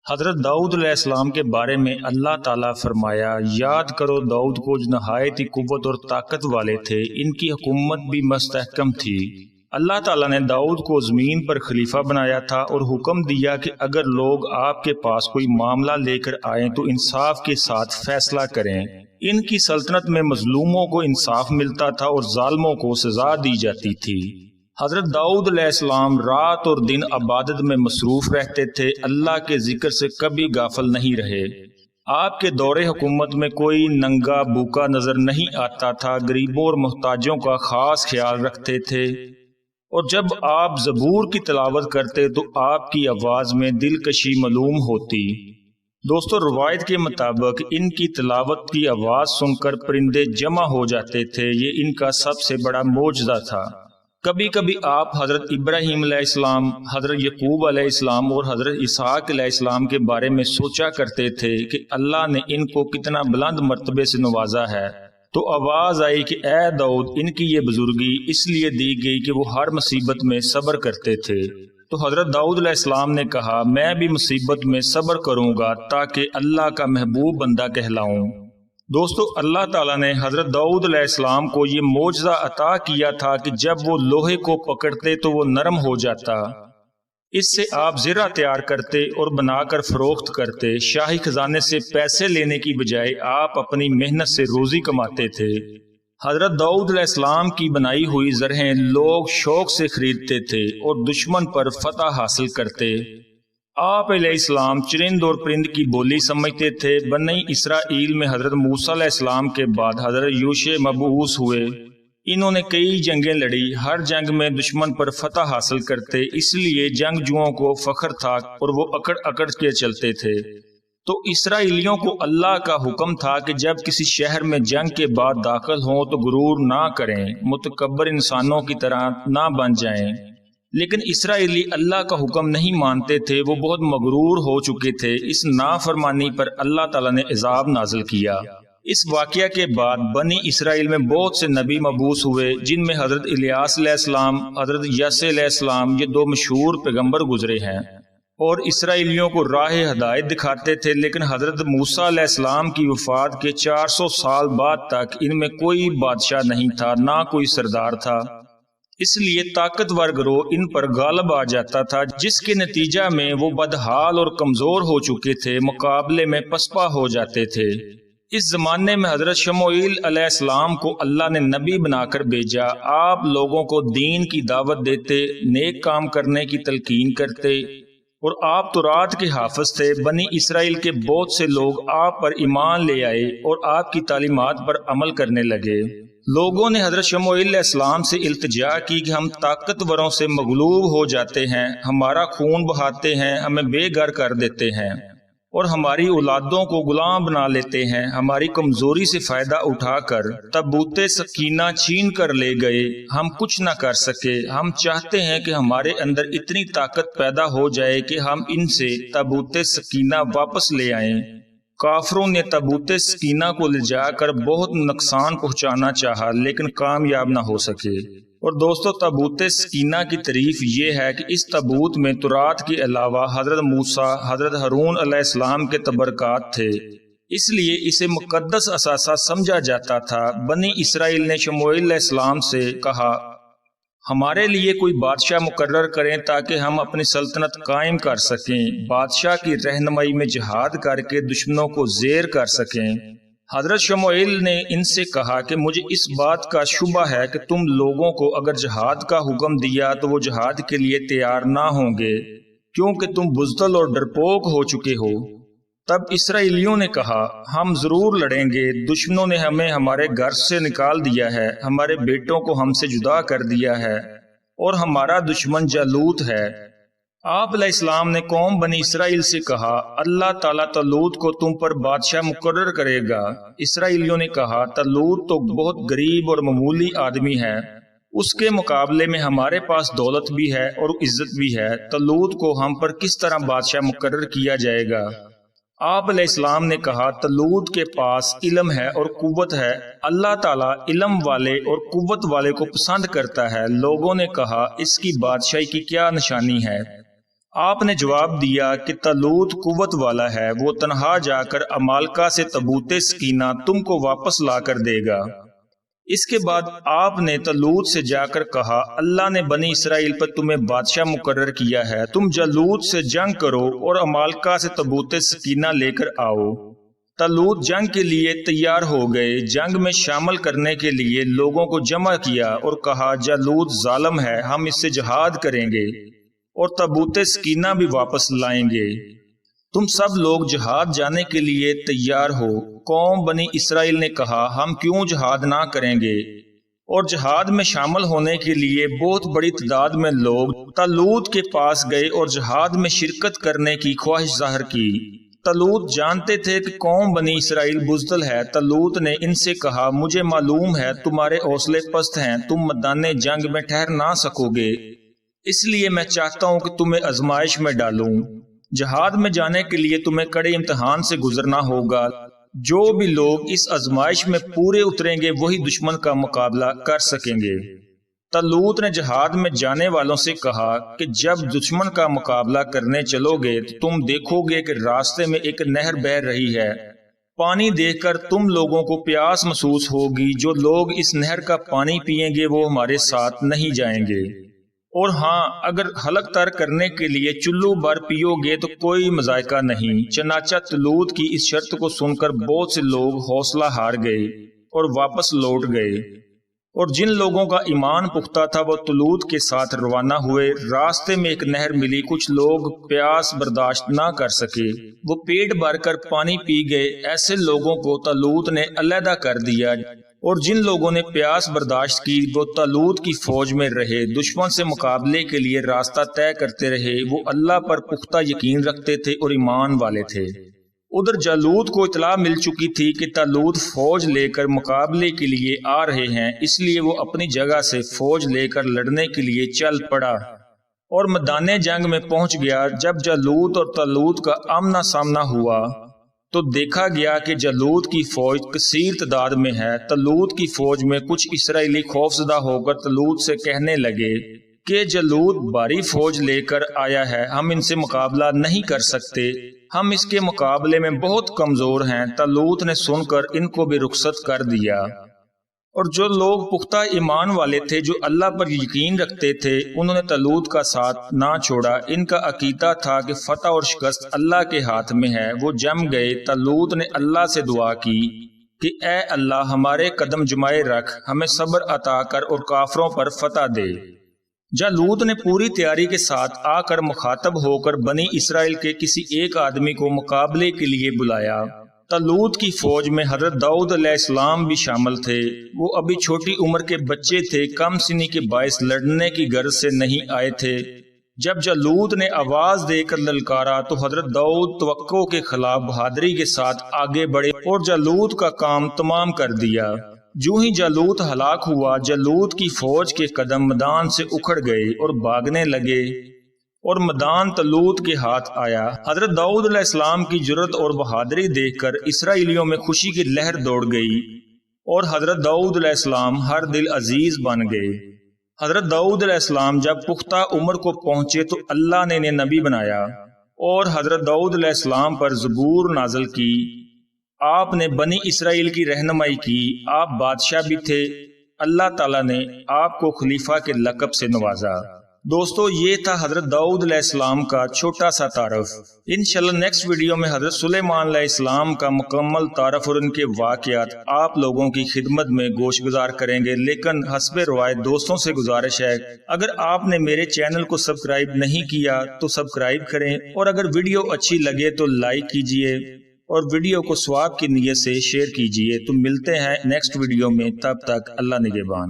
حضرت داؤد علیہ السلام کے بارے میں اللہ تعالیٰ فرمایا، یاد کرو داؤد کو جو نہایت ہی قوت اور طاقت والے تھے، ان کی حکومت بھی مستحکم تھی۔ اللہ تعالیٰ نے داؤد کو زمین پر خلیفہ بنایا تھا اور حکم دیا کہ اگر لوگ آپ کے پاس کوئی معاملہ لے کر آئیں تو انصاف کے ساتھ فیصلہ کریں۔ ان کی سلطنت میں مظلوموں کو انصاف ملتا تھا اور ظالموں کو سزا دی جاتی تھی۔ حضرت داؤد علیہ السلام رات اور دن عبادت میں مصروف رہتے تھے، اللہ کے ذکر سے کبھی غافل نہیں رہے۔ آپ کے دور حکومت میں کوئی ننگا بھوکا نظر نہیں آتا تھا، غریبوں اور محتاجوں کا خاص خیال رکھتے تھے، اور جب آپ زبور کی تلاوت کرتے تو آپ کی آواز میں دلکشی معلوم ہوتی۔ دوستو، روایت کے مطابق ان کی تلاوت کی آواز سن کر پرندے جمع ہو جاتے تھے، یہ ان کا سب سے بڑا معجزہ تھا۔ کبھی کبھی آپ حضرت ابراہیم علیہ السلام، حضرت یعقوب علیہ السلام اور حضرت اسحاق علیہ السلام کے بارے میں سوچا کرتے تھے کہ اللہ نے ان کو کتنا بلند مرتبے سے نوازا ہے، تو آواز آئی کہ اے داؤد، ان کی یہ بزرگی اس لیے دی گئی کہ وہ ہر مصیبت میں صبر کرتے تھے۔ تو حضرت داؤد علیہ السلام نے کہا، میں بھی مصیبت میں صبر کروں گا تاکہ اللہ کا محبوب بندہ کہلاؤں۔ دوستو، اللہ تعالیٰ نے حضرت داؤد علیہ السلام کو یہ معجزہ عطا کیا تھا کہ جب وہ لوہے کو پکڑتے تو وہ نرم ہو جاتا، اس سے آپ زرہ تیار کرتے اور بنا کر فروخت کرتے۔ شاہی خزانے سے پیسے لینے کی بجائے آپ اپنی محنت سے روزی کماتے تھے۔ حضرت داؤد علیہ السلام کی بنائی ہوئی زرہیں لوگ شوق سے خریدتے تھے اور دشمن پر فتح حاصل کرتے۔ آپ علیہ السلام چرند اور پرند کی بولی سمجھتے تھے۔ بنی اسرائیل میں حضرت موسیٰ علیہ السلام کے بعد حضرت یوشع مبعوث ہوئے۔ انہوں نے کئی جنگیں لڑی، ہر جنگ میں دشمن پر فتح حاصل کرتے، اس لیے جنگجوؤں کو فخر تھا اور وہ اکڑ اکڑ کے چلتے تھے۔ تو اسرائیلیوں کو اللہ کا حکم تھا کہ جب کسی شہر میں جنگ کے بعد داخل ہوں تو غرور نہ کریں، متکبر انسانوں کی طرح نہ بن جائیں۔ لیکن اسرائیلی اللہ کا حکم نہیں مانتے تھے، وہ بہت مغرور ہو چکے تھے۔ اس نافرمانی پر اللہ تعالیٰ نے عذاب نازل کیا۔ اس واقعہ کے بعد بنی اسرائیل میں بہت سے نبی مبعوث ہوئے، جن میں حضرت الیاس علیہ السلام، حضرت یسوع علیہ السلام، یہ دو مشہور پیغمبر گزرے ہیں اور اسرائیلیوں کو راہ ہدایت دکھاتے تھے۔ لیکن حضرت موسیٰ علیہ السلام کی وفات کے 400 سال بعد تک ان میں کوئی بادشاہ نہیں تھا، نہ کوئی سردار تھا، اس لیے طاقتور گروہ ان پر غالب آ جاتا تھا، جس کے نتیجہ میں وہ بدحال اور کمزور ہو چکے تھے، مقابلے میں پسپا ہو جاتے تھے۔ اس زمانے میں حضرت شموئیل علیہ السلام کو اللہ نے نبی بنا کر بھیجا۔ آپ لوگوں کو دین کی دعوت دیتے، نیک کام کرنے کی تلقین کرتے، اور آپ تورات کے حافظ تھے۔ بنی اسرائیل کے بہت سے لوگ آپ پر ایمان لے آئے اور آپ کی تعلیمات پر عمل کرنے لگے۔ لوگوں نے حضرت شموئیل علیہ السلام سے التجا کی کہ ہم طاقتوروں سے مغلوب ہو جاتے ہیں، ہمارا خون بہاتے ہیں، ہمیں بے گھر کر دیتے ہیں اور ہماری اولادوں کو غلام بنا لیتے ہیں۔ ہماری کمزوری سے فائدہ اٹھا کر تابوت سکینہ چھین کر لے گئے، ہم کچھ نہ کر سکے۔ ہم چاہتے ہیں کہ ہمارے اندر اتنی طاقت پیدا ہو جائے کہ ہم ان سے تابوت سکینہ واپس لے آئیں۔ کافروں نے تابوت سکینہ کو لے جا کر بہت نقصان پہنچانا چاہا، لیکن کامیاب نہ ہو سکے۔ اور دوستو، تابوت سکینہ کی تعریف یہ ہے کہ اس تابوت میں تورات کے علاوہ حضرت موسیٰ، حضرت ہارون علیہ السلام کے تبرکات تھے، اس لیے اسے مقدس اثاثہ سمجھا جاتا تھا۔ بنی اسرائیل نے شموئیل علیہ السلام سے کہا، ہمارے لیے کوئی بادشاہ مقرر کریں تاکہ ہم اپنی سلطنت قائم کر سکیں، بادشاہ کی رہنمائی میں جہاد کر کے دشمنوں کو زیر کر سکیں۔ حضرت شموئیل نے ان سے کہا کہ مجھے اس بات کا شبہ ہے کہ تم لوگوں کو اگر جہاد کا حکم دیا تو وہ جہاد کے لیے تیار نہ ہوں گے، کیونکہ تم بزدل اور ڈرپوک ہو چکے ہو۔ تب اسرائیلیوں نے کہا، ہم ضرور لڑیں گے، دشمنوں نے ہمیں ہمارے گھر سے نکال دیا ہے، ہمارے بیٹوں کو ہم سے جدا کر دیا ہے، اور ہمارا دشمن جالوت ہے۔ آپ علیہ السلام نے قوم بنی اسرائیل سے کہا، اللہ تعالیٰ طالوت کو تم پر بادشاہ مقرر کرے گا۔ اسرائیلیوں نے کہا، طالوت تو بہت غریب اور معمولی آدمی ہے، اس کے مقابلے میں ہمارے پاس دولت بھی ہے اور عزت بھی ہے، طالوت کو ہم پر کس طرح بادشاہ مقرر کیا جائے گا؟ آپ علیہ السلام نے کہا، طالوت کے پاس علم ہے اور قوت ہے، اللہ تعالیٰ علم والے اور قوت والے کو پسند کرتا ہے۔ لوگوں نے کہا، اس کی بادشاہی کی کیا نشانی ہے؟ آپ نے جواب دیا کہ طالوت قوت والا ہے، وہ تنہا جا کر عمالقہ سے تابوت سکینہ تم کو واپس لا کر دے گا۔ اس کے بعد آپ نے طالوت سے جا کر کہا، اللہ نے بنی اسرائیل پر تمہیں بادشاہ مقرر کیا ہے، تم جالوت سے جنگ کرو اور عمالقہ سے تابوت سکینہ لے کر آؤ۔ طالوت جنگ کے لیے تیار ہو گئے۔ جنگ میں شامل کرنے کے لیے لوگوں کو جمع کیا اور کہا، جالوت ظالم ہے، ہم اس سے جہاد کریں گے اور تابوت سکینہ بھی واپس لائیں گے۔ تم سب لوگ جہاد جانے کے لیے تیار ہو۔ قوم بنی اسرائیل نے کہا، ہم کیوں جہاد نہ کریں گے؟ اور جہاد میں شامل ہونے کے لیے بہت بڑی تعداد میں لوگ طالوت کے پاس گئے اور جہاد میں شرکت کرنے کی خواہش ظاہر کی۔ طالوت جانتے تھے کہ قوم بنی اسرائیل بزدل ہے۔ طالوت نے ان سے کہا، مجھے معلوم ہے تمہارے حوصلے پست ہیں، تم میدان جنگ میں ٹھہر نہ سکو گے، اس لیے میں چاہتا ہوں کہ تمہیں آزمائش میں ڈالوں۔ جہاد میں جانے کے لیے تمہیں کڑے امتحان سے گزرنا ہوگا۔ جو بھی لوگ اس آزمائش میں پورے اتریں گے وہی دشمن کا مقابلہ کر سکیں گے۔ طالوت نے جہاد میں جانے والوں سے کہا کہ جب دشمن کا مقابلہ کرنے چلو گے تو تم دیکھو گے کہ راستے میں ایک نہر بہہ رہی ہے، پانی دیکھ کر تم لوگوں کو پیاس محسوس ہوگی، جو لوگ اس نہر کا پانی پیئیں گے وہ ہمارے ساتھ نہیں جائیں گے، اور ہاں اگر حلق تر کرنے کے لیے چلو بھر پیو گے تو کوئی مذائقہ نہیں۔ چنانچہ طالوت کی اس شرط کو سن کر بہت سے لوگ حوصلہ ہار گئے اور واپس لوٹ گئے، اور جن لوگوں کا ایمان پختہ تھا وہ طالوت کے ساتھ روانہ ہوئے۔ راستے میں ایک نہر ملی، کچھ لوگ پیاس برداشت نہ کر سکے، وہ پیٹ بھر کر پانی پی گئے۔ ایسے لوگوں کو طالوت نے علیحدہ کر دیا، اور جن لوگوں نے پیاس برداشت کی وہ طالوت کی فوج میں رہے، دشمن سے مقابلے کے لیے راستہ طے کرتے رہے۔ وہ اللہ پر پختہ یقین رکھتے تھے اور ایمان والے تھے۔ ادھر جالوت کو اطلاع مل چکی تھی کہ طالوت فوج لے کر مقابلے کے لیے آ رہے ہیں، اس لیے وہ اپنی جگہ سے فوج لے کر لڑنے کے لیے چل پڑا اور میدان جنگ میں پہنچ گیا۔ جب جالوت اور طالوت کا آمنا سامنا ہوا تو دیکھا گیا کہ جالوت کی فوج کثیر تعداد میں ہے۔ طالوت کی فوج میں کچھ اسرائیلی خوفزدہ ہو کر طالوت سے کہنے لگے کہ جالوت بھاری فوج لے کر آیا ہے، ہم ان سے مقابلہ نہیں کر سکتے، ہم اس کے مقابلے میں بہت کمزور ہیں۔ طالوت نے سن کر ان کو بھی رخصت کر دیا، اور جو لوگ پختہ ایمان والے تھے، جو اللہ پر یقین رکھتے تھے، انہوں نے طالوت کا ساتھ نہ چھوڑا۔ ان کا عقیدہ تھا کہ فتح اور شکست اللہ کے ہاتھ میں ہے۔ وہ جم گئے۔ طالوت نے اللہ سے دعا کی کہ اے اللہ، ہمارے قدم جمائے رکھ، ہمیں صبر عطا کر اور کافروں پر فتح دے۔ جالوت نے پوری تیاری کے ساتھ آ کر مخاطب ہو کر بنی اسرائیل کے کسی ایک آدمی کو مقابلے کے لیے بلایا۔ طالوت کی فوج میں حضرت داؤد علیہ السلام بھی شامل تھے۔ وہ ابھی چھوٹی عمر کے بچے تھے، کم سنی کے باعث لڑنے کی غرض سے نہیں آئے تھے۔ جب جالوت نے آواز دے کر للکارا تو حضرت داؤد توقع کے خلاف بہادری کے ساتھ آگے بڑھے اور جالوت کا کام تمام کر دیا۔ جو ہی جالوت ہلاک ہوا، جالوت کی فوج کے قدم میدان سے اکھڑ گئے اور بھاگنے لگے، اور میدان طالوت کے ہاتھ آیا۔ حضرت داؤد علیہ السلام کی جرأت اور بہادری دیکھ کر اسرائیلیوں میں خوشی کی لہر دوڑ گئی، اور حضرت داؤد علیہ السلام ہر دل عزیز بن گئے۔ حضرت داؤد علیہ السلام جب پختہ عمر کو پہنچے تو اللہ نے انہیں نبی بنایا اور حضرت داؤد علیہ السلام پر زبور نازل کی۔ آپ نے بنی اسرائیل کی رہنمائی کی، آپ بادشاہ بھی تھے۔ اللہ تعالیٰ نے آپ کو خلیفہ کے لقب سے نوازا۔ دوستو، یہ تھا حضرت داؤد علیہ السلام کا چھوٹا سا تعارف۔ انشاءاللہ نیکسٹ ویڈیو میں حضرت سلیمان علیہ السلام کا مکمل تعارف اور ان کے واقعات آپ لوگوں کی خدمت میں گوش گزار کریں گے، لیکن حسب روایت دوستوں سے گزارش ہے، اگر آپ نے میرے چینل کو سبسکرائب نہیں کیا تو سبسکرائب کریں، اور اگر ویڈیو اچھی لگے تو لائک کیجئے اور ویڈیو کو ثواب کی نیت سے شیئر کیجئے۔ تو ملتے ہیں نیکسٹ ویڈیو میں، تب تک اللہ نگہبان۔